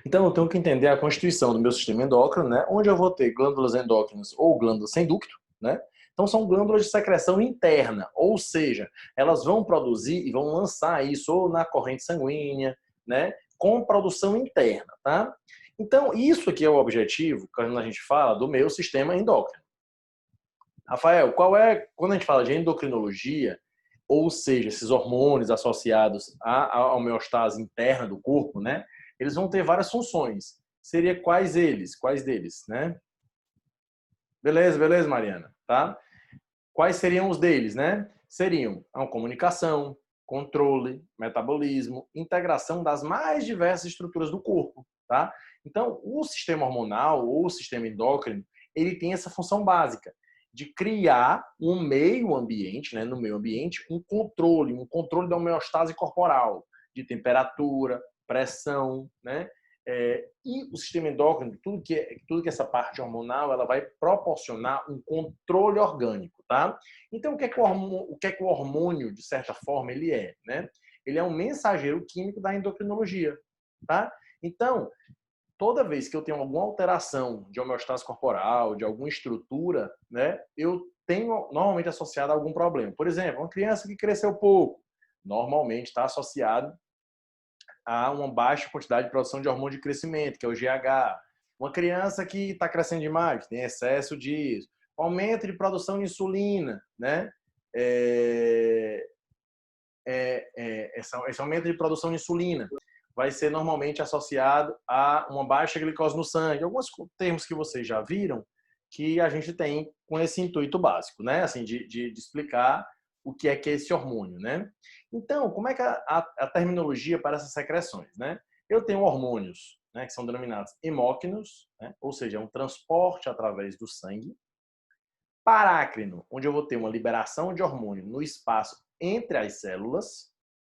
Então, eu tenho que entender a constituição do meu sistema endócrino, né? Onde eu vou ter glândulas endócrinas ou glândulas sem ducto, né? Então, são glândulas de secreção interna, ou seja, elas vão produzir e vão lançar isso ou na corrente sanguínea, né? Com produção interna, tá? Então, isso aqui é o objetivo quando a gente fala do meu sistema endócrino. Rafael, quando a gente fala de endocrinologia, ou seja, esses hormônios associados à homeostase interna do corpo, né? Eles vão ter várias funções. Seria quais eles? Quais deles, né? Beleza, beleza, Mariana, tá? Quais seriam os deles, né? Seriam a comunicação, controle, metabolismo, integração das mais diversas estruturas do corpo, tá? Então, o sistema hormonal ou o sistema endócrino, ele tem essa função básica de criar um meio ambiente, né, no meio ambiente, um controle da homeostase corporal, de temperatura, pressão, né? E o sistema endócrino, tudo que essa parte hormonal, ela vai proporcionar um controle orgânico, tá? Então, o que é que o hormônio, de certa forma, ele é, né? Ele é um mensageiro químico da endocrinologia, tá? Então, toda vez que eu tenho alguma alteração de homeostase corporal, de alguma estrutura, né, eu tenho normalmente associado a algum problema. Por exemplo, uma criança que cresceu pouco, normalmente está associado a uma baixa quantidade de produção de hormônio de crescimento, que é o GH. Uma criança que está crescendo demais, tem excesso disso. Aumento de produção de insulina, né? Esse aumento de produção de insulina vai ser normalmente associado a uma baixa glicose no sangue. Alguns termos que vocês já viram que a gente tem com esse intuito básico, né? Assim, de explicar o que é esse hormônio, né? Então, como é que a terminologia para essas secreções, né? Eu tenho hormônios, né, que são denominados hemóquinos, né? Ou seja, é um transporte através do sangue. Parácrino, onde eu vou ter uma liberação de hormônio no espaço entre as células,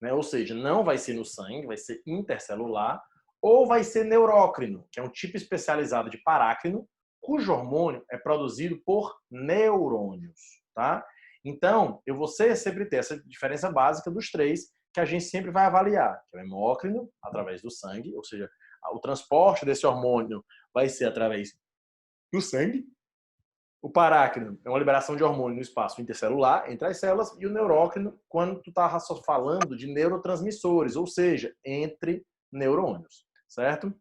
né? Ou seja, não vai ser no sangue, vai ser intercelular, ou vai ser neurócrino, que é um tipo especializado de parácrino, cujo hormônio é produzido por neurônios, tá? Então, eu vou sempre ter essa diferença básica dos três, que a gente sempre vai avaliar, que é o hemócrino, através do sangue, ou seja, o transporte desse hormônio vai ser através do sangue. O parácrino é uma liberação de hormônio no espaço intercelular, entre as células, e o neurócrino, quando tu tá falando de neurotransmissores, ou seja, entre neurônios, certo?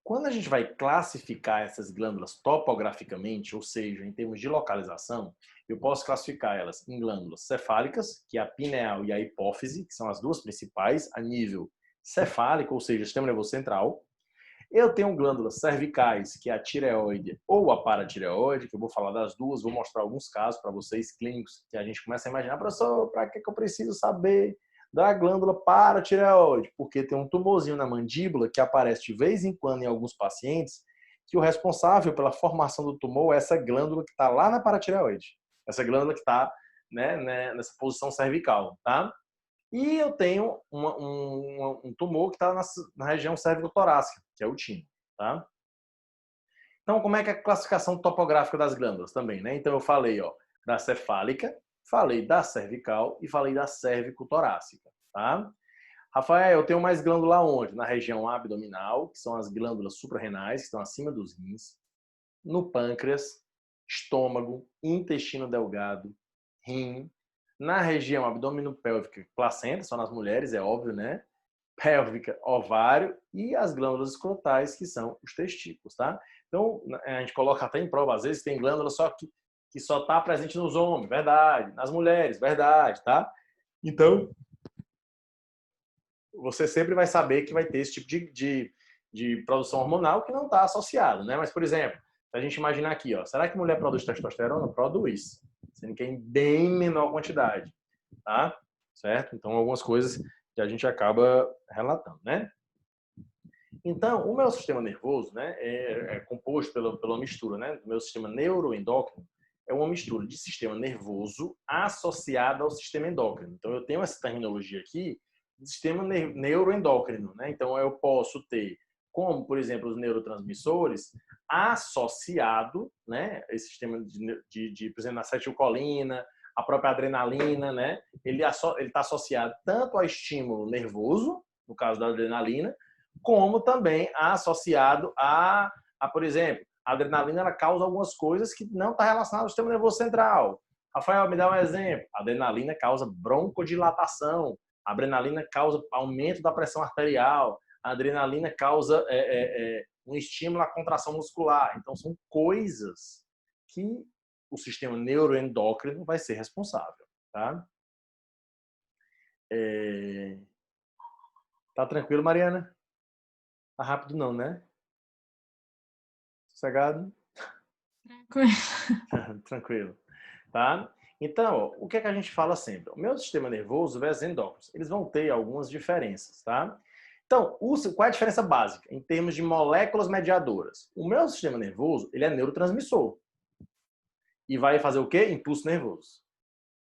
Quando a gente vai classificar essas glândulas topograficamente, ou seja, em termos de localização, eu posso classificar elas em glândulas cefálicas, que é a pineal e a hipófise, que são as duas principais a nível cefálico, ou seja, sistema nervoso central. Eu tenho glândulas cervicais, que é a tireoide ou a paratireoide, que eu vou falar das duas, vou mostrar alguns casos para vocês clínicos, que a gente começa a imaginar, professor, para que eu preciso saber da glândula paratireoide? Porque tem um tumorzinho na mandíbula que aparece de vez em quando em alguns pacientes, que o responsável pela formação do tumor é essa glândula que está lá na paratireoide. Essa glândula que está, né, nessa posição cervical, tá? E eu tenho um tumor que está na região cérvico-torácica, que é o timo, tá? Então, como é que é a classificação topográfica das glândulas também, né? Então, eu falei, ó, da cefálica, falei da cervical e falei da cérvico-torácica, tá? Rafael, eu tenho mais glândula onde? Na região abdominal, que são as glândulas suprarrenais, que estão acima dos rins, no pâncreas, estômago, intestino delgado, rim, na região abdominopélvica, placenta, só nas mulheres, é óbvio, né? Pélvica, ovário e as glândulas escrotais, que são os testículos, tá? Então, a gente coloca até em prova, às vezes tem glândula só que só está presente nos homens, verdade. Nas mulheres, verdade, tá? Então, você sempre vai saber que vai ter esse tipo de produção hormonal que não está associado, né? Mas, por exemplo, se a gente imaginar aqui, ó, será que mulher produz testosterona? Produz, sendo que é em bem menor quantidade, tá? Certo? Então, algumas coisas que a gente acaba relatando, né? Então, o meu sistema nervoso, né, é composto pela mistura, né, do meu sistema neuroendócrino, é uma mistura de sistema nervoso associado ao sistema endócrino. Então, eu tenho essa terminologia aqui de sistema neuroendócrino, né? Então, eu posso ter, como, por exemplo, os neurotransmissores, associado, né, esse sistema por exemplo, a acetilcolina, a própria adrenalina, né? Ele está associado tanto ao estímulo nervoso, no caso da adrenalina, como também associado por exemplo, a adrenalina ela causa algumas coisas que não estão relacionadas ao sistema nervoso central. Rafael, me dá um exemplo. A adrenalina causa broncodilatação, a adrenalina causa aumento da pressão arterial, a adrenalina causa um estímulo à contração muscular. Então, são coisas que o sistema neuroendócrino vai ser responsável. Tá? Tá tranquilo, Mariana? Tá rápido não, né? Sossegado? Tranquilo. Tranquilo. Tá? Então, o que é que a gente fala sempre? O meu sistema nervoso versus endócrino, eles vão ter algumas diferenças, tá? Então, qual é a diferença básica em termos de moléculas mediadoras? O meu sistema nervoso, ele é neurotransmissor. E vai fazer o quê? Impulso nervoso.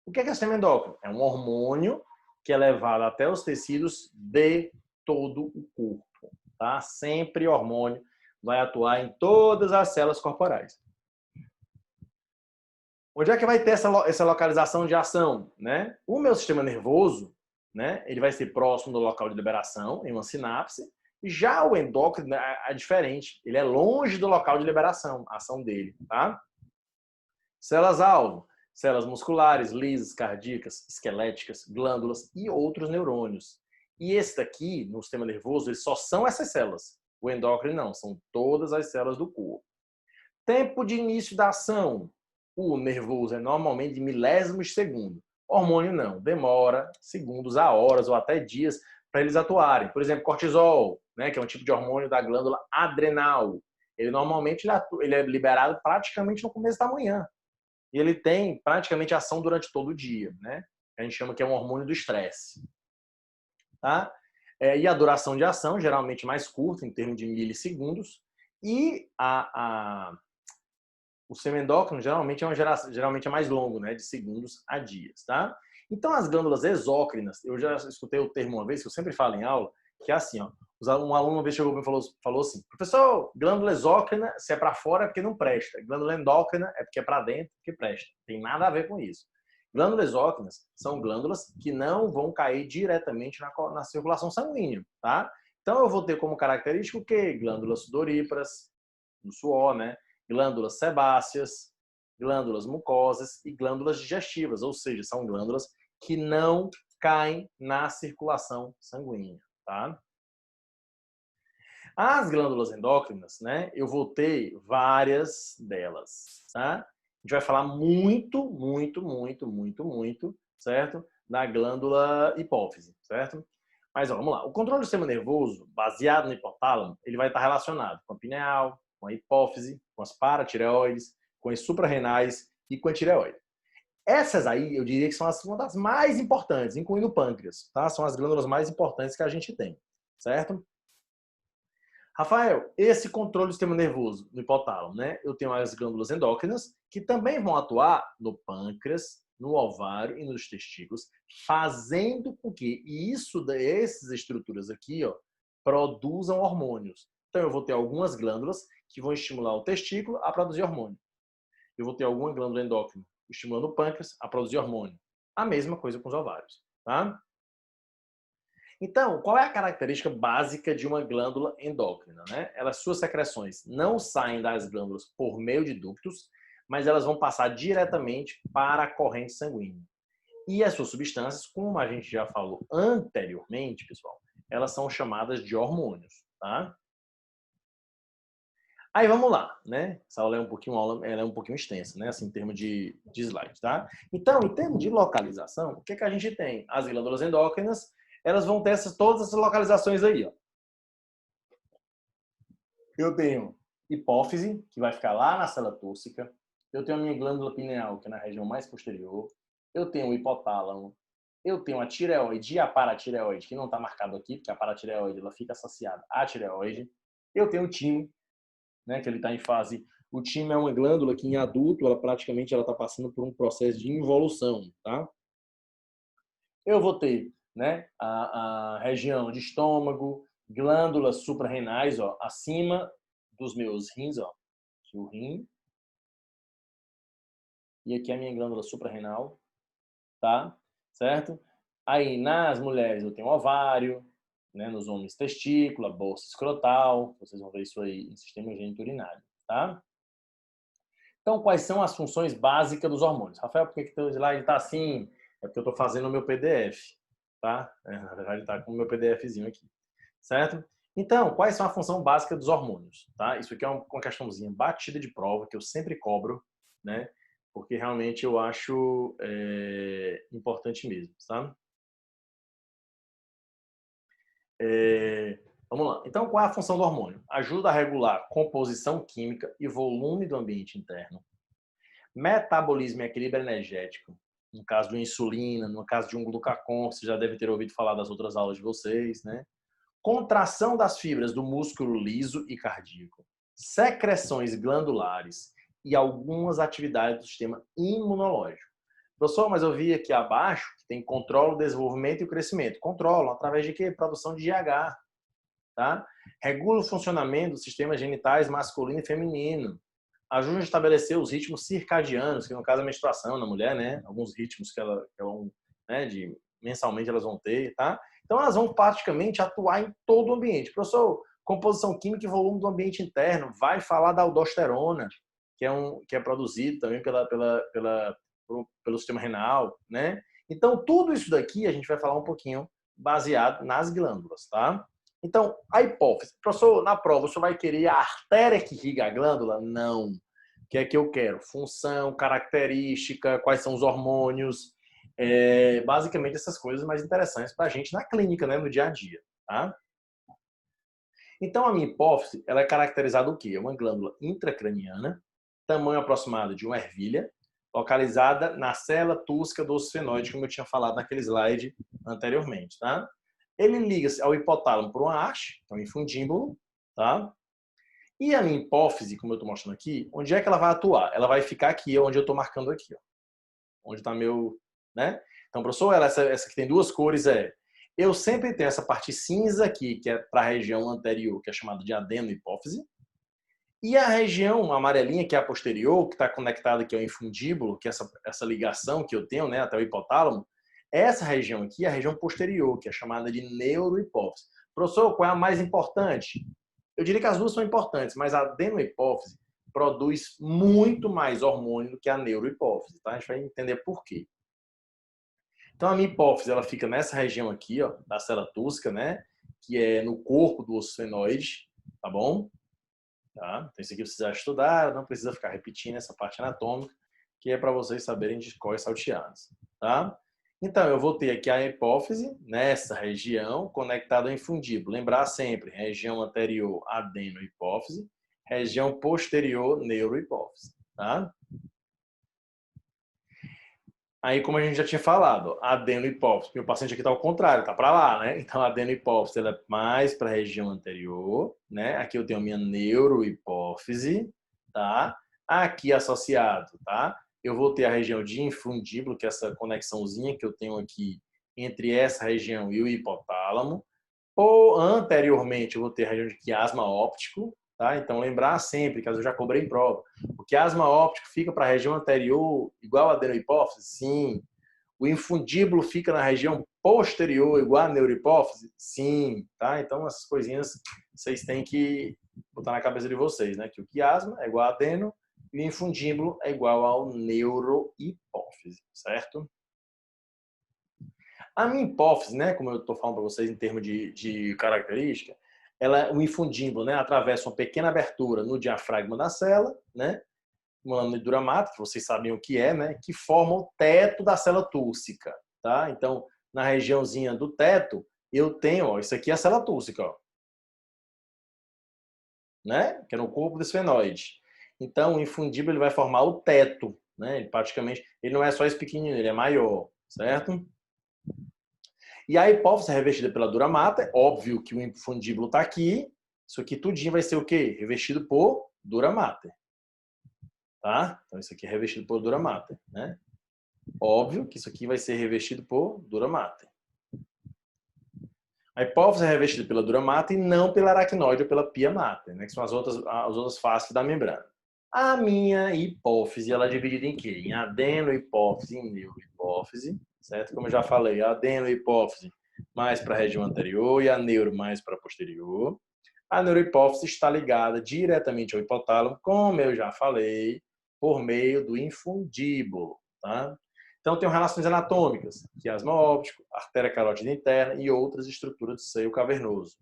O que é o sistema endócrino? É um hormônio que é levado até os tecidos de todo o corpo, tá? Sempre hormônio vai atuar em todas as células corporais. Onde é que vai ter essa localização de ação, né? O meu sistema nervoso, né? Ele vai ser próximo do local de liberação, em uma sinapse. Já o endócrino é diferente. Ele é longe do local de liberação, a ação dele, tá? Células-alvo, células musculares, lisas, cardíacas, esqueléticas, glândulas e outros neurônios. E esse daqui, no sistema nervoso, eles só são essas células. O endócrino não, são todas as células do corpo. Tempo de início da ação. O nervoso é normalmente de milésimos de segundo. Hormônio não, demora segundos a horas ou até dias para eles atuarem. Por exemplo, cortisol, né, que é um tipo de hormônio da glândula adrenal. Ele normalmente ele é liberado praticamente no começo da manhã. E ele tem praticamente ação durante todo o dia, né? A gente chama que é um hormônio do estresse. Tá? E a duração de ação, geralmente mais curta, em termos de milissegundos. E o sistema endócrino geralmente é mais longo, né? De segundos a dias, tá? Então, as glândulas exócrinas, eu já escutei o termo uma vez, que eu sempre falo em aula, que é assim, ó. Um aluno uma vez chegou e falou assim, professor, glândula exócrina, se é para fora é porque não presta. Glândula endócrina é porque é para dentro que presta. Tem nada a ver com isso. Glândulas exócrinas são glândulas que não vão cair diretamente na circulação sanguínea, tá? Então, eu vou ter como característica o quê? Glândulas sudoríparas, no suor, né? Glândulas sebáceas, glândulas mucosas e glândulas digestivas, ou seja, são glândulas que não caem na circulação sanguínea, tá? As glândulas endócrinas, né? Eu vou ter várias delas, tá? A gente vai falar muito, certo? Da glândula hipófise, certo? Mas ó, vamos lá. O controle do sistema nervoso, baseado no hipotálamo, ele vai estar relacionado com a pineal, com a hipófise, com as paratireoides, com as suprarrenais e com a tireoide. Essas aí, eu diria que são uma das mais importantes, incluindo o pâncreas, tá? São as glândulas mais importantes que a gente tem, certo? Rafael, esse controle do sistema nervoso no hipotálamo, né? Eu tenho as glândulas endócrinas que também vão atuar no pâncreas, no ovário e nos testículos, fazendo com que essas estruturas aqui, ó, produzam hormônios. Então eu vou ter algumas glândulas que vão estimular o testículo a produzir hormônio. Eu vou ter alguma glândula endócrina estimulando o pâncreas a produzir hormônio. A mesma coisa com os ovários, tá? Então, qual é a característica básica de uma glândula endócrina, né? Suas secreções não saem das glândulas por meio de ductos, mas elas vão passar diretamente para a corrente sanguínea. E as suas substâncias, como a gente já falou anteriormente, pessoal, elas são chamadas de hormônios, tá? Aí vamos lá, né? Essa aula é um pouquinho extensa, né? Assim, em termos de slides, tá? Então, em termos de localização, o que que a gente tem? As glândulas endócrinas, elas vão ter todas essas localizações aí, ó. Eu tenho hipófise, que vai ficar lá na célula túrcica. Eu tenho a minha glândula pineal, que é na região mais posterior. Eu tenho o hipotálamo. Eu tenho a tireoide e a paratireoide, que não está marcado aqui, porque a paratireoide ela fica associada à tireoide. Eu tenho o timo, né, que ele está em fase. O timo é uma glândula que em adulto ela praticamente ela está passando por um processo de involução, tá? Eu vou ter, né, a região de estômago, glândulas suprarrenais, ó, acima dos meus rins, ó, aqui o rim, e aqui a minha glândula suprarrenal, tá? Certo? Aí nas mulheres eu tenho ovário, né, nos homens testícula, bolsa escrotal, vocês vão ver isso aí em sistema geniturinário, tá? Então, quais são as funções básicas dos hormônios? Rafael, por que o slide está assim? É porque eu estou fazendo o meu PDF, tá? Na verdade, está com o meu PDFzinho aqui, certo? Então, quais são a função básica dos hormônios? Tá? Isso aqui é uma questãozinha batida de prova que eu sempre cobro, né? Porque realmente eu acho importante mesmo, tá? Vamos lá. Então, qual é a função do hormônio? Ajuda a regular composição química e volume do ambiente interno, metabolismo e equilíbrio energético, no caso de uma insulina, no caso de um glucagon, você já deve ter ouvido falar das outras aulas de vocês, né? Contração das fibras do músculo liso e cardíaco, secreções glandulares e algumas atividades do sistema imunológico. Professor, mas eu vi aqui abaixo que tem controle o desenvolvimento e o crescimento. Controlam através de quê? Produção de GH, tá? Regula o funcionamento dos sistemas genitais masculino e feminino. Ajuda a estabelecer os ritmos circadianos, que no caso é a menstruação na mulher, né? Alguns ritmos que ela né, mensalmente elas vão ter, tá? Então elas vão praticamente atuar em todo o ambiente. Professor, composição química e volume do ambiente interno, vai falar da aldosterona, que é produzido também pelo sistema renal, né? Então tudo isso daqui a gente vai falar um pouquinho baseado nas glândulas, tá? Então, a hipófise. Professor, na prova, você vai querer a artéria que irriga a glândula? Não. O que é que eu quero? Função, característica, quais são os hormônios. Basicamente, essas coisas mais interessantes para a gente na clínica, né, no dia a dia. Tá? Então, a minha hipófise ela é caracterizada o quê? É uma glândula intracraniana, tamanho aproximado de uma ervilha, localizada na célula túrcica do osso esfenoide, como eu tinha falado naquele slide anteriormente. Tá? Ele liga-se ao hipotálamo por uma haste, que é um infundíbulo, tá? E a minha hipófise, como eu estou mostrando aqui, onde é que ela vai atuar? Ela vai ficar aqui, onde eu estou marcando aqui, ó. Onde está meu, né? Então, professor, essa que tem duas cores eu sempre tenho essa parte cinza aqui, que é para a região anterior, que é chamada de adenohipófise, e a região amarelinha, que é a posterior, que está conectada aqui ao infundíbulo, que é essa ligação que eu tenho, né, até o hipotálamo, essa região aqui é a região posterior, que é chamada de neurohipófise. Professor, qual é a mais importante? Eu diria que as duas são importantes, mas a adenohipófise produz muito mais hormônio do que a neurohipófise, tá? A gente vai entender por quê. Então, a minha hipófise, ela fica nessa região aqui, ó, da célula túrcica, né? Que é no corpo do osso esfenoide, tá bom? Tá? Então, isso aqui precisa estudar, não precisa ficar repetindo essa parte anatômica, que é para vocês saberem de cor e salteadas, tá? Então, eu vou ter aqui a hipófise nessa região conectada ao infundíbulo. Lembrar sempre, região anterior adenohipófise, região posterior neurohipófise, tá? Aí, como a gente já tinha falado, adenohipófise, meu paciente aqui está ao contrário, está para lá, né? Então, a adenohipófise ela é mais para a região anterior, né? Aqui eu tenho a minha neurohipófise, tá? Aqui associado, tá? Eu vou ter a região de infundíbulo, que é essa conexãozinha que eu tenho aqui entre essa região e o hipotálamo. Ou anteriormente, eu vou ter a região de quiasma óptico, tá? Então, lembrar sempre, que eu já cobrei em prova, o quiasma óptico fica para a região anterior, igual a adenohipófise? Sim. O infundíbulo fica na região posterior, igual a neurohipófise? Sim. Tá? Então, essas coisinhas vocês têm que botar na cabeça de vocês, né? Que o quiasma é igual a adeno e o infundíbulo é igual ao neurohipófise, certo? A minha hipófise, né, como eu estou falando para vocês em termos de característica, ela é um infundíbulo, né, atravessa uma pequena abertura no diafragma da célula, né, uma duramata, que vocês sabem o que é, né, que forma o teto da célula túrcica, tá? Então, na regiãozinha do teto, eu tenho, ó, isso aqui é a célula túrcica, ó, né, que é no corpo do esfenoide. Então, o infundíbulo ele vai formar o teto, né, ele praticamente, ele não é só esse pequenininho, ele é maior, certo? E a hipófise é revestida pela dura mater, óbvio que o infundíbulo está aqui, isso aqui tudinho vai ser o quê? Revestido por dura mater, tá? Então isso aqui é revestido por dura mater, né? Óbvio que isso aqui vai ser revestido por dura mater. A hipófise é revestida pela dura mater e não pela aracnoide ou pela pia mater, né? Que são as outras faces da membrana. A minha hipófise, ela é dividida em quê? Em adenohipófise e neurohipófise, certo? Como eu já falei, a adenohipófise mais para a região anterior e a neuro mais para a posterior. A neurohipófise está ligada diretamente ao hipotálamo, como eu já falei, por meio do infundíbulo. Tá? Então, tem relações anatômicas, quiasma óptico, artéria carótida interna e outras estruturas do seio cavernoso.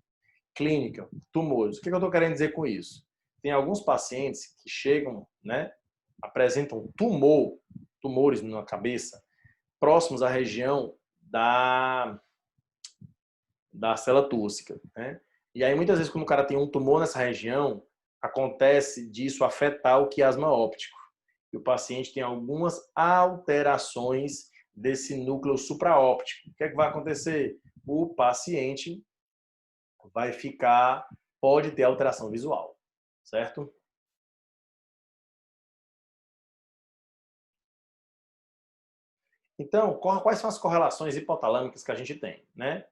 Clínica, tumores. O que eu estou querendo dizer com isso? Tem alguns pacientes que chegam, né, apresentam tumores na cabeça, próximos à região da célula túrcica, né? E aí, muitas vezes, quando o cara tem um tumor nessa região, acontece disso afetar o quiasma óptico. E o paciente tem algumas alterações desse núcleo supraóptico. O que é que vai acontecer? O paciente pode ter alteração visual, certo? Então, quais são as correlações hipotalâmicas que a gente tem, né?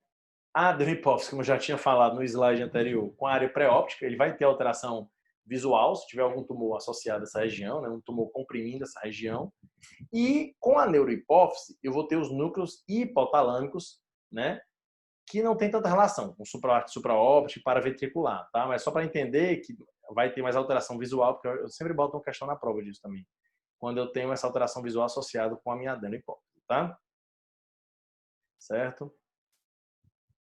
A adenohipófise, como eu já tinha falado no slide anterior, com a área pré-óptica, ele vai ter alteração visual, se tiver algum tumor associado a essa região, né? Um tumor comprimindo essa região. E com a neurohipófise, eu vou ter os núcleos hipotalâmicos, né? Que não tem tanta relação com supraóptico e paraventricular, tá? Mas só para entender que vai ter mais alteração visual, porque eu sempre boto uma questão na prova disso também. Quando eu tenho essa alteração visual associada com a minha adenohipófise, tá? Certo?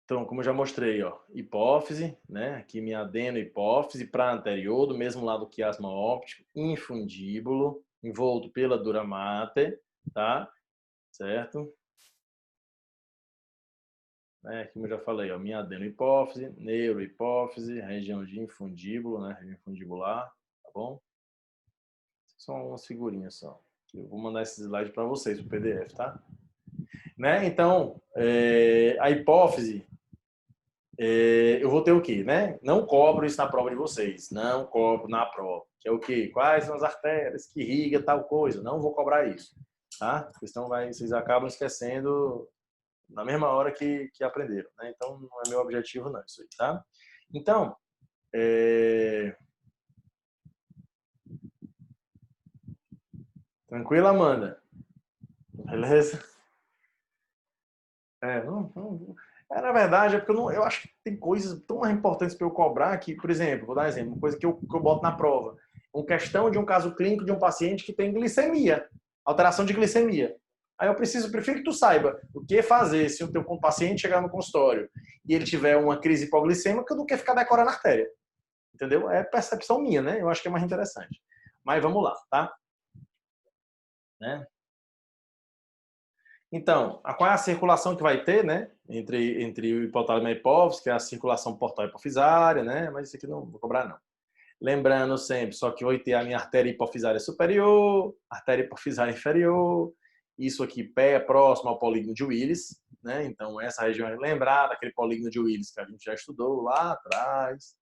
Então, como eu já mostrei, ó, hipófise, né? Aqui minha adenohipófise para anterior, do mesmo lado que quiasma óptico, infundíbulo, envolto pela dura mater, tá? Certo? Né? Como eu já falei, ó, minha adenohipófise, neurohipófise, região de infundíbulo, né? Região fundibular, tá bom? São umas figurinhas só. Eu vou mandar esses slides para vocês, o PDF, tá? Né? Então, a hipófise, eu vou ter o quê, né? Não cobro isso na prova de vocês, não cobro na prova. Que é o quê? Quais são as artérias que irriga tal coisa? Não vou cobrar isso, tá? Questão vocês acabam esquecendo na mesma hora que aprenderam, né? Então, não é meu objetivo não, isso aí, tá? Então, tranquilo, Amanda? Beleza? Na verdade, é porque eu acho que tem coisas tão importantes para eu cobrar que, por exemplo, vou dar um exemplo, uma coisa que eu boto na prova. Uma questão de um caso clínico de um paciente que tem glicemia, alteração de glicemia. Aí prefiro que tu saiba o que fazer se o teu paciente chegar no consultório e ele tiver uma crise hipoglicêmica do que ficar decorando a artéria. Entendeu? É percepção minha, né? Eu acho que é mais interessante. Mas vamos lá, tá? Né? Então, qual é a circulação que vai ter, né? Entre o hipotálamo e a hipófise, que é a circulação portal hipofisária, né? Mas isso aqui não vou cobrar, não. Lembrando sempre, só que vou ter a minha artéria hipofisária superior, artéria hipofisária inferior, isso aqui pé próximo ao polígono de Willis, né? Então, essa região é lembrada, aquele polígono de Willis que a gente já estudou lá atrás.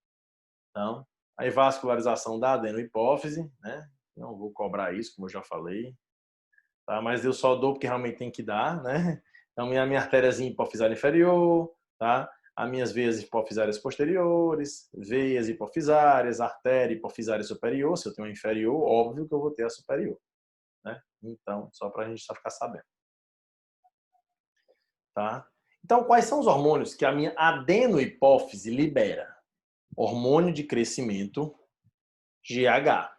Então, aí vascularização da adenohipófise, né? Não vou cobrar isso, como eu já falei. Tá? Mas eu só dou porque realmente tem que dar, né? Então, minha artériazinha hipofisária inferior, tá? As minhas veias hipofisárias posteriores, veias hipofisárias, artéria hipofisária superior. Se eu tenho uma inferior, óbvio que eu vou ter a superior, né? Então, só para a gente só ficar sabendo, tá? Então, quais são os hormônios que a minha adenohipófise libera? Hormônio de crescimento, GH,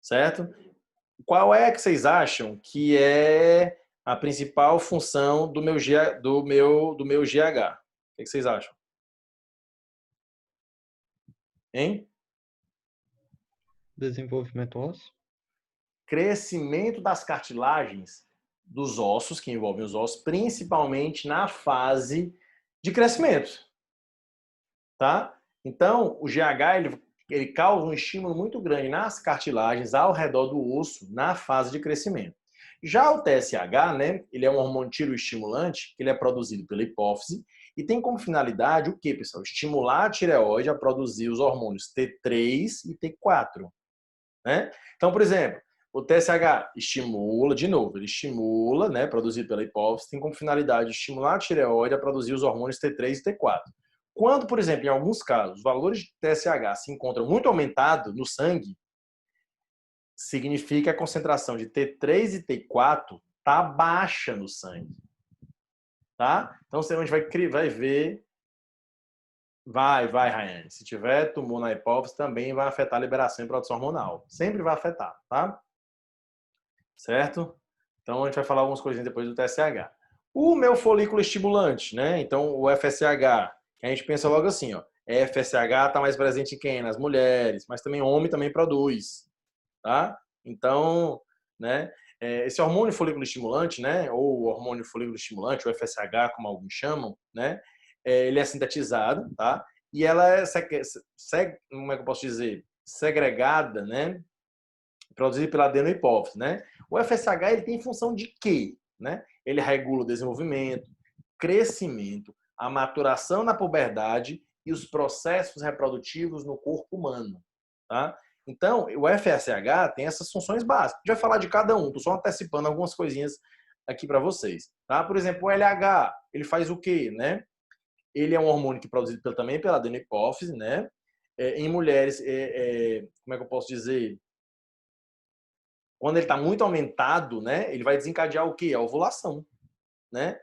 certo? Qual é que vocês acham que é a principal função do meu GH? O que vocês acham? Hein? Desenvolvimento ósseo. Crescimento das cartilagens dos ossos, que envolvem os ossos, principalmente na fase de crescimento. Tá? Então, o GH ele causa um estímulo muito grande nas cartilagens ao redor do osso na fase de crescimento. Já o TSH, né, ele é um hormônio tiroestimulante, que ele é produzido pela hipófise e tem como finalidade o quê, pessoal? Estimular a tireoide a produzir os hormônios T3 e T4. Né? Então, por exemplo, o TSH estimula, de novo, ele estimula, né, produzido pela hipófise, tem como finalidade estimular a tireoide a produzir os hormônios T3 e T4. Quando, por exemplo, em alguns casos, os valores de TSH se encontram muito aumentados no sangue, significa que a concentração de T3 e T4 está baixa no sangue. tá? Então, a gente vai ver. Vai, Rayane. Se tiver tumor na hipófise, também vai afetar a liberação e produção hormonal. Sempre vai afetar, tá? Certo? Então, a gente vai falar algumas coisinhas depois do TSH. O meu folículo estimulante, né? Então, o FSH, que a gente pensa logo assim, ó. FSH está mais presente em quem? Nas mulheres, mas também homem também produz, tá? Então, né? Esse hormônio folículo estimulante, né? Ou hormônio folículo estimulante, o FSH, como alguns chamam, né? Ele é sintetizado, tá? E ela é, como é que eu posso dizer? Segregada, né? Produzido pela adenohipófise, né? O FSH ele tem função de quê? Né? Ele regula o desenvolvimento, crescimento, a maturação na puberdade e os processos reprodutivos no corpo humano, tá? Então, o FSH tem essas funções básicas. A gente vai falar de cada um, estou só antecipando algumas coisinhas aqui para vocês, tá? Por exemplo, o LH, ele faz o quê, né? Ele é um hormônio que é produzido também pela adenohipófise, né? Em mulheres, como é que eu posso dizer? Quando ele está muito aumentado, né, ele vai desencadear o quê? A ovulação, né?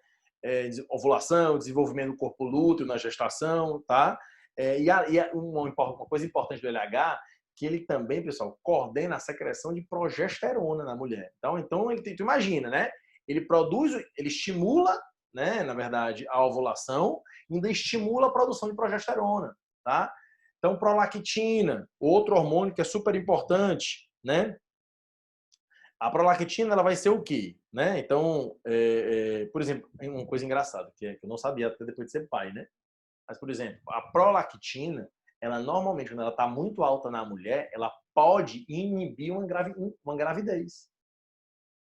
Ovulação, desenvolvimento do corpo lúteo na gestação, tá? Uma coisa importante do LH, que ele também, pessoal, coordena a secreção de progesterona na mulher. Então tu imagina, né? Ele produz, ele estimula, né, na verdade, a ovulação, ainda estimula a produção de progesterona, tá? Então, prolactina, outro hormônio que é super importante, né? A prolactina ela vai ser o quê? Né? Então, por exemplo, uma coisa engraçada, que eu não sabia até depois de ser pai, né? Mas, por exemplo, a prolactina, ela normalmente, quando ela está muito alta na mulher, ela pode inibir uma gravidez,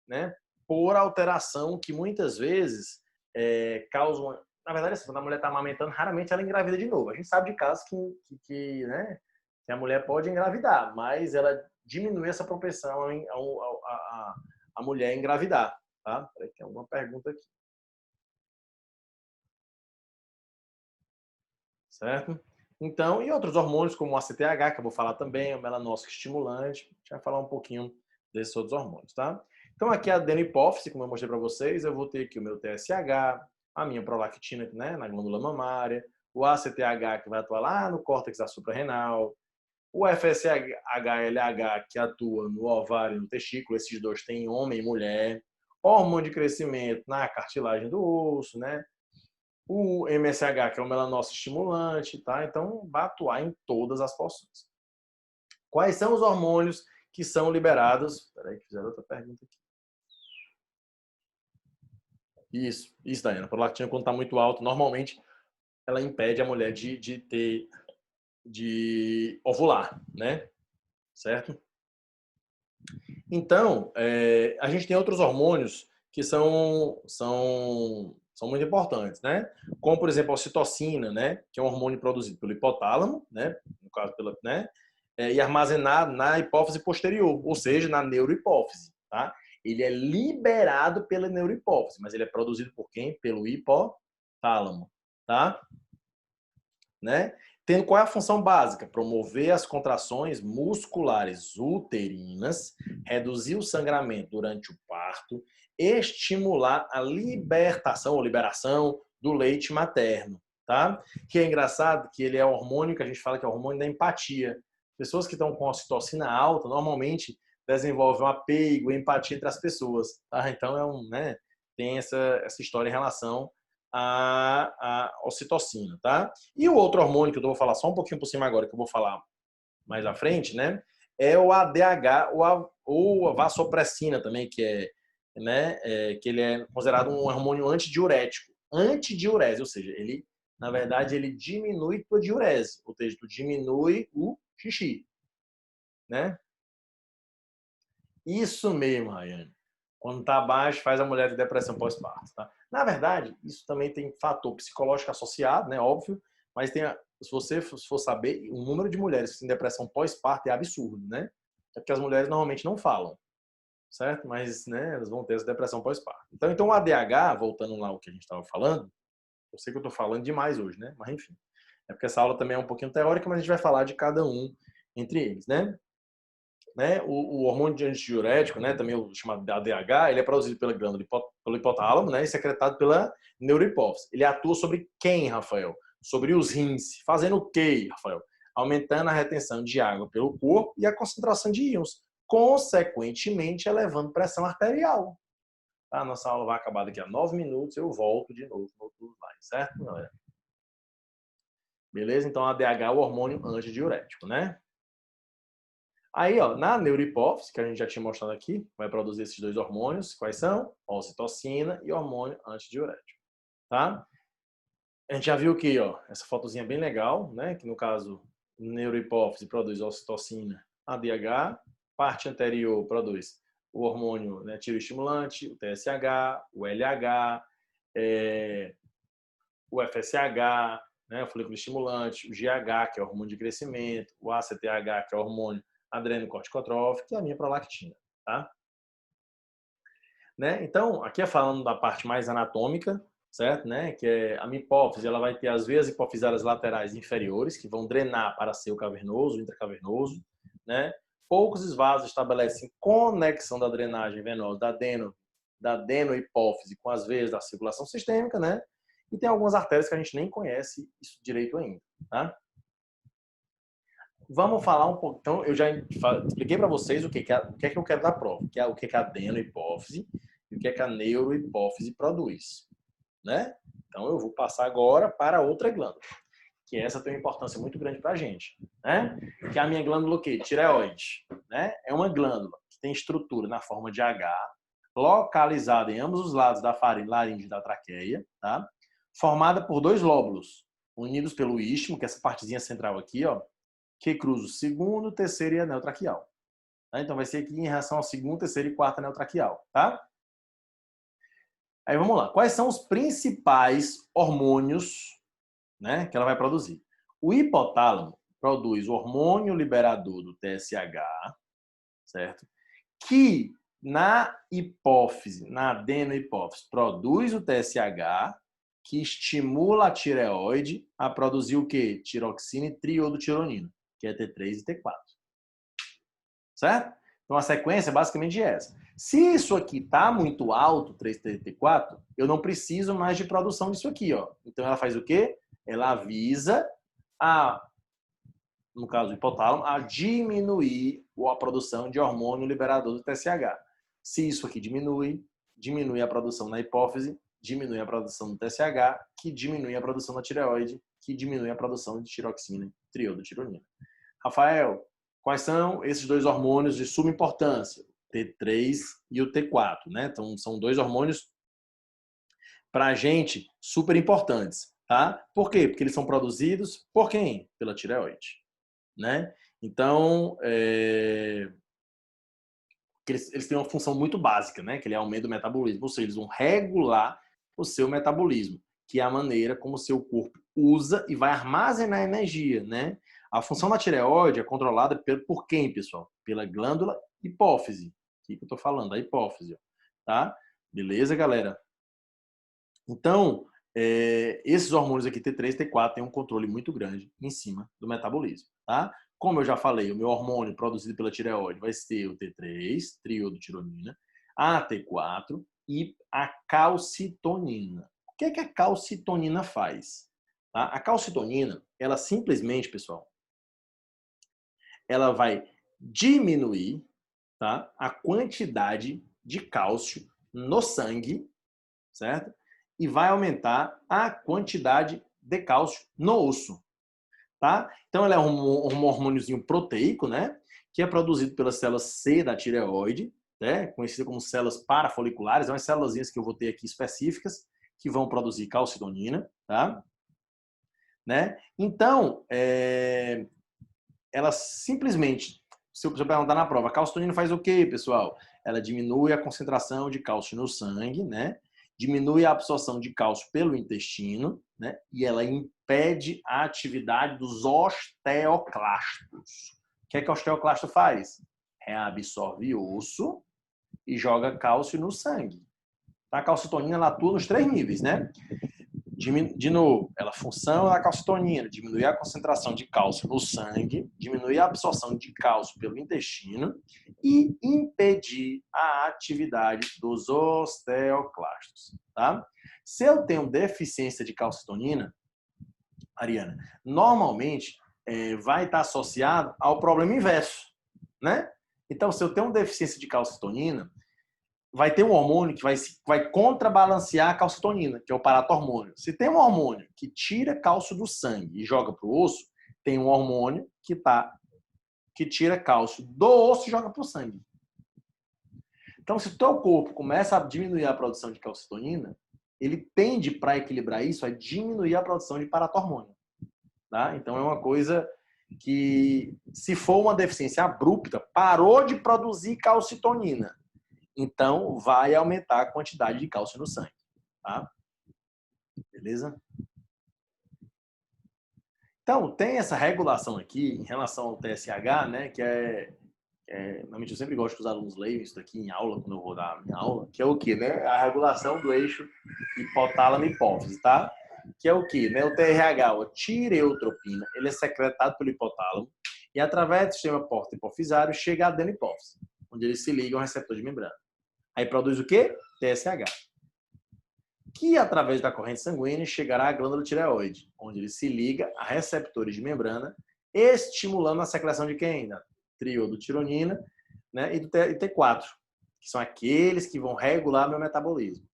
né? Por alteração que muitas vezes causa uma... Na verdade, assim, quando a mulher está amamentando, raramente ela engravida de novo. A gente sabe de casos né, que a mulher pode engravidar, mas ela diminui essa propensão a mulher engravidar. Tá? Peraí, tem alguma pergunta aqui. Certo? Então, e outros hormônios como o ACTH, que eu vou falar também, o melanócico estimulante, a gente vai falar um pouquinho desses outros hormônios, tá? Então, aqui a adenopófise, como eu mostrei para vocês, eu vou ter aqui o meu TSH, a minha prolactina, né, na glândula mamária, o ACTH, que vai atuar lá no córtex da suprarrenal, o FSH-LH, que atua no ovário e no testículo, esses dois têm homem e mulher, hormônio de crescimento na cartilagem do osso, né? O MSH, que é o melanócito estimulante, tá? Então, vai atuar em todas as porções. Quais são os hormônios que são liberados? Peraí, que fizeram outra pergunta aqui. Isso, Daiane. A prolactina, quando está muito alto, normalmente ela impede a mulher de ovular, né? Certo? Então, a gente tem outros hormônios que são muito importantes, né? Como, por exemplo, a ocitocina, né? Que é um hormônio produzido pelo hipotálamo, né? No caso, né? E armazenado na hipófise posterior, ou seja, na neurohipófise, tá? Ele é liberado pela neurohipófise, mas ele é produzido por quem? Pelo hipotálamo, tá? Né? Tendo qual é a função básica? Promover as contrações musculares uterinas, reduzir o sangramento durante o parto, estimular a libertação ou liberação do leite materno, tá? Que é engraçado que ele é o hormônio que a gente fala que é o hormônio da empatia. Pessoas que estão com ocitocina alta normalmente desenvolvem um apego, empatia entre as pessoas, tá? Então né, tem essa história em relação a ocitocina, tá? E o outro hormônio que eu vou falar só um pouquinho por cima agora, que eu vou falar mais à frente, né? É o ADH ou a vasopressina também, que ele é considerado um hormônio antidiurético, antidiurese, ou seja, ele, na verdade, ele diminui tua diurese, ou seja, tu diminui o xixi, né? Isso mesmo, Rayane. Quando está baixo, faz a mulher de depressão pós-parto. Tá? Na verdade, isso também tem fator psicológico associado, né? Óbvio, mas se você for saber, o número de mulheres que têm depressão pós-parto é absurdo, né? É porque as mulheres normalmente não falam, certo? Mas, né, elas vão ter essa depressão pós-parto. Então o ADH, voltando lá ao que a gente estava falando, eu sei que eu estou falando demais hoje, né? Mas enfim, é porque essa aula também é um pouquinho teórica, mas a gente vai falar de cada um entre eles, né? né? O hormônio antidiurético, né? Também o chamado ADH, ele é produzido pela glândula pelo hipotálamo, né? E secretado pela neurohipófise. Ele atua sobre quem, Rafael? Sobre os rins. Fazendo o quê, Rafael? Aumentando a retenção de água pelo corpo e a concentração de íons, consequentemente elevando pressão arterial. Tá? Nossa aula vai acabar daqui a 9 minutos, eu volto de novo no outro slide, certo, galera? Beleza? Então, a ADH é o hormônio antidiurético, né? Aí, ó, na neurohipófise, que a gente já tinha mostrado aqui, vai produzir esses dois hormônios. Quais são? Ocitocina e hormônio antidiurético, tá? A gente já viu aqui, ó, essa fotozinha bem legal, né? Que no caso, neurohipófise produz ocitocina, ADH, parte anterior produz o hormônio, né, tiroestimulante, o TSH, o LH, o FSH, né, o folículo estimulante, o GH, que é o hormônio de crescimento, o ACTH, que é o hormônio adrenocorticotrófico, e a minha prolactina, tá? Né? Então, aqui é falando da parte mais anatômica, certo? Né? Que é a minha hipófise, ela vai ter as veias hipofisárias laterais inferiores, que vão drenar para seio cavernoso, intracavernoso, né? Poucos vasos estabelecem conexão da drenagem venosa da adenohipófise com as veias da circulação sistêmica, né? E tem algumas artérias que a gente nem conhece isso direito ainda, tá? Vamos falar um pouco. Então, eu já expliquei para vocês o que é que eu quero da prova, o que é a adenohipófise e o que é que a neurohipófise produz, né? Então, eu vou passar agora para outra glândula, que essa tem uma importância muito grande para a gente, né? Que é a minha glândula o quê? Tireoide, né? É uma glândula que tem estrutura na forma de H, localizada em ambos os lados da laringe da traqueia, tá? Formada por dois lóbulos, unidos pelo istmo, que é essa partezinha central aqui, ó, que cruza o segundo, terceiro e anel traqueal. Tá? Então, vai ser aqui em relação ao segundo, terceiro e quarto anel traqueal. Tá? Aí, vamos lá. Quais são os principais hormônios, né, que ela vai produzir? O hipotálamo produz o hormônio liberador do TSH, certo? Que na hipófise, na adenohipófise, produz o TSH, que estimula a tireoide a produzir o quê? Tiroxina e triodotironina, que é T3 e T4. Certo? Então a sequência é basicamente essa. Se isso aqui está muito alto, 3T4, eu não preciso mais de produção disso aqui, ó. Então ela faz o quê? Ela avisa no caso do hipotálamo, a diminuir a produção de hormônio liberador do TSH. Se isso aqui diminui a produção na hipófise, diminui a produção do TSH, que diminui a produção da tireoide, que diminui a produção de tiroxina e triodotironina. Rafael, quais são esses dois hormônios de suma importância? O T3 e o T4, né? Então, são dois hormônios para a gente super importantes, tá? Por quê? Porque eles são produzidos por quem? Pela tireoide, né? Então, eles têm uma função muito básica, né? Que ele aumenta o metabolismo, ou seja, eles vão regular o seu metabolismo, que é a maneira como o seu corpo usa e vai armazenar energia, né? A função da tireoide é controlada por quem, pessoal? Pela glândula hipófise. O que eu estou falando? Da hipófise, tá? Beleza, galera? Então, esses hormônios aqui, T3 e T4, têm um controle muito grande em cima do metabolismo, tá? Como eu já falei, o meu hormônio produzido pela tireoide vai ser o T3, triodotironina, a T4 e a calcitonina. O que é que a calcitonina faz? Tá? A calcitonina, ela simplesmente, pessoal, ela vai diminuir, tá, a quantidade de cálcio no sangue, certo? E vai aumentar a quantidade de cálcio no osso, tá? Então, ela é um hormôniozinho proteico, né? Que é produzido pelas células C da tireoide, né? Conhecida como células parafoliculares, são as células que eu vou ter aqui específicas que vão produzir calcitonina, tá? Né? Então, ela simplesmente, se eu perguntar na prova, a calcitonina faz o quê, pessoal? Ela diminui a concentração de cálcio no sangue, né? Diminui a absorção de cálcio pelo intestino, né? E ela impede a atividade dos osteoclastos. O que é que o osteoclasto faz? Reabsorve osso e joga cálcio no sangue. A calcitonina ela atua nos 3 níveis, né? De novo, a função da calcitonina, diminuir a concentração de cálcio no sangue, diminuir a absorção de cálcio pelo intestino e impedir a atividade dos osteoclastos, tá? Se eu tenho deficiência de calcitonina, Ariana, normalmente vai estar associado ao problema inverso, né? Então, se eu tenho deficiência de calcitonina, vai ter um hormônio que vai contrabalancear a calcitonina, que é o paratormônio. Se tem um hormônio que tira cálcio do sangue e joga para o osso, tem um hormônio que tira cálcio do osso e joga para o sangue. Então, se o teu corpo começa a diminuir a produção de calcitonina, ele tende, para equilibrar isso, a diminuir a produção de paratormônio. Tá? Então, é uma coisa que, se for uma deficiência abrupta, parou de produzir calcitonina, então vai aumentar a quantidade de cálcio no sangue. Tá? Beleza? Então, tem essa regulação aqui em relação ao TSH, né, que normalmente eu sempre gosto que os alunos leiam isso aqui em aula, quando eu vou dar a minha aula, que é o quê? Né? A regulação do eixo hipotálamo-hipófise, tá? Que é o quê? Né? O TRH, a tireotropina, ele é secretado pelo hipotálamo e através do sistema porta-hipofisário chega à adenopófise, onde ele se liga ao receptor de membrana. Aí produz o quê? TSH. Que através da corrente sanguínea chegará à glândula tireoide, onde ele se liga a receptores de membrana, estimulando a secreção de quem? Da triodotironina, né? E do T4, que são aqueles que vão regular meu metabolismo.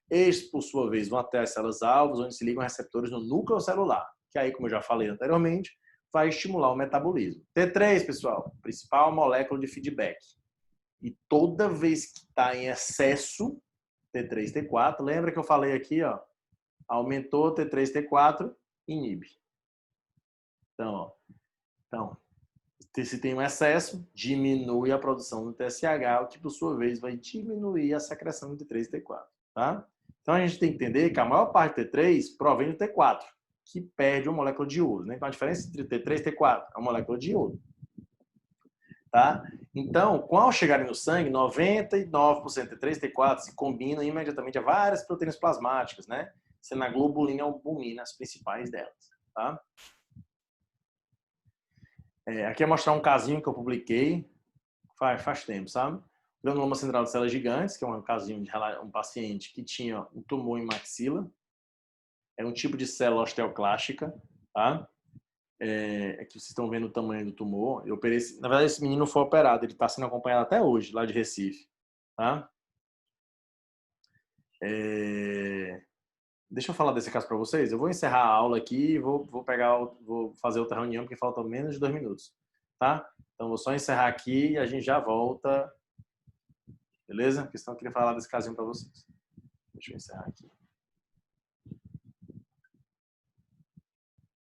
Estes, por sua vez, vão até as células-alvos, onde se ligam receptores no núcleo celular, que aí, como eu já falei anteriormente, vai estimular o metabolismo. T3, pessoal, principal molécula de feedback. E toda vez que está em excesso, T3, T4, lembra que eu falei aqui, ó, aumentou T3, T4, inibe. Então, se tem um excesso, diminui a produção do TSH, o que por sua vez vai diminuir a secreção do T3 e T4, tá? Então a gente tem que entender que a maior parte do T3 provém do T4, que perde uma molécula de iodo, né? Então a diferença entre T3 e T4 é uma molécula de iodo. Tá? Então, quando chegarem no sangue, 99% de T3 e T4 se combinam imediatamente a várias proteínas plasmáticas, né? Sendo a globulina e a albumina as principais delas. Tá? Aqui é mostrar um casinho que eu publiquei faz tempo, sabe? Granuloma central de células gigantes, que é um casinho de um paciente que tinha um tumor em maxila. É um tipo de célula osteoclástica, tá? Que vocês estão vendo o tamanho do tumor. Eu operei, na verdade, esse menino foi operado, ele está sendo acompanhado até hoje, lá de Recife. Tá? Deixa eu falar desse caso para vocês. Eu vou encerrar a aula aqui e vou fazer outra reunião, porque faltam menos de 2 minutos. Tá? Então, vou só encerrar aqui e a gente já volta. Beleza? Porque senão eu queria falar desse casinho para vocês. Deixa eu encerrar aqui.